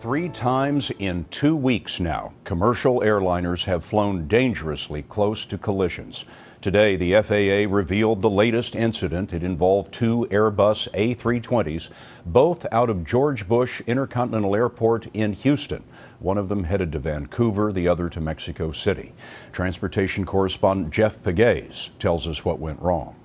3 times in 2 weeks now, commercial airliners have flown dangerously close to collisions. Today, the FAA revealed the latest incident. It involved 2 Airbus A320s, both out of George Bush Intercontinental Airport in Houston. One of them headed to Vancouver, the other to Mexico City. Transportation correspondent Jeff Pegues tells us what went wrong.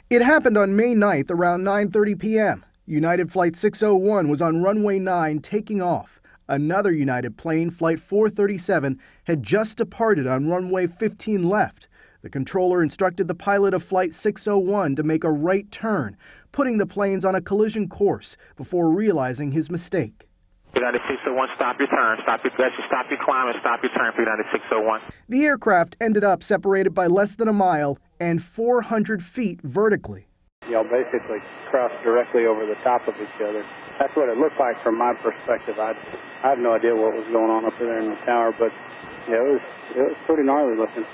It happened on May 9th around 9:30 p.m. United Flight 601 was on runway 9 taking off. Another United plane, Flight 437, had just departed on runway 15 left. The controller instructed the pilot of Flight 601 to make a right turn, putting the planes on a collision course before realizing his mistake. United 601, stop your turn. Stop your climb and stop your turn for United 601. The aircraft ended up separated by less than a mile and 400 feet vertically. Y'all basically crossed directly over the top of each other. That's what it looked like from my perspective. I have no idea what was going on up there in the tower, but yeah, it was pretty gnarly looking.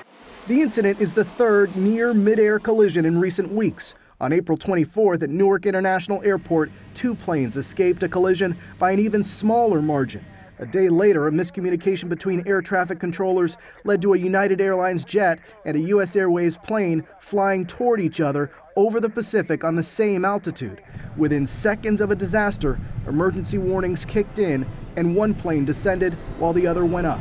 The incident is the third near mid-air collision in recent weeks. On April 24th at Newark International Airport, 2 planes escaped a collision by an even smaller margin. A day later, a miscommunication between air traffic controllers led to a United Airlines jet and a U.S. Airways plane flying toward each other over the Pacific on the same altitude. Within seconds of a disaster, emergency warnings kicked in and one plane descended while the other went up.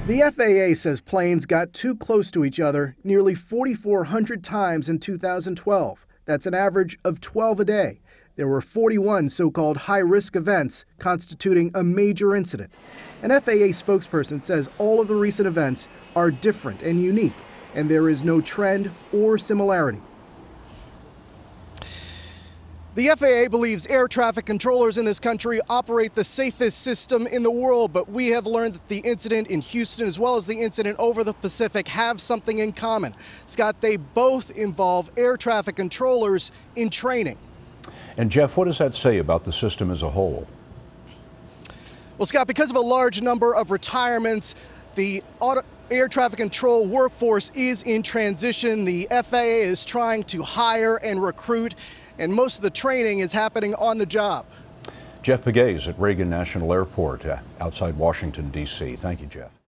The FAA says planes got too close to each other nearly 4,400 times in 2012. That's an average of 12 a day. There were 41 so-called high-risk events constituting a major incident. An FAA spokesperson says all of the recent events are different and unique, and there is no trend or similarity. The FAA believes air traffic controllers in this country operate the safest system in the world, but we have learned that the incident in Houston as well as the incident over the Pacific have something in common. Scott, they both involve air traffic controllers in training. And Jeff, what does that say about the system as a whole? Well, Scott, because of a large number of retirements, the air traffic control workforce is in transition. The FAA is trying to hire and recruit, and most of the training is happening on the job. Jeff Pegues at Reagan National Airport outside Washington, D.C. Thank you, Jeff.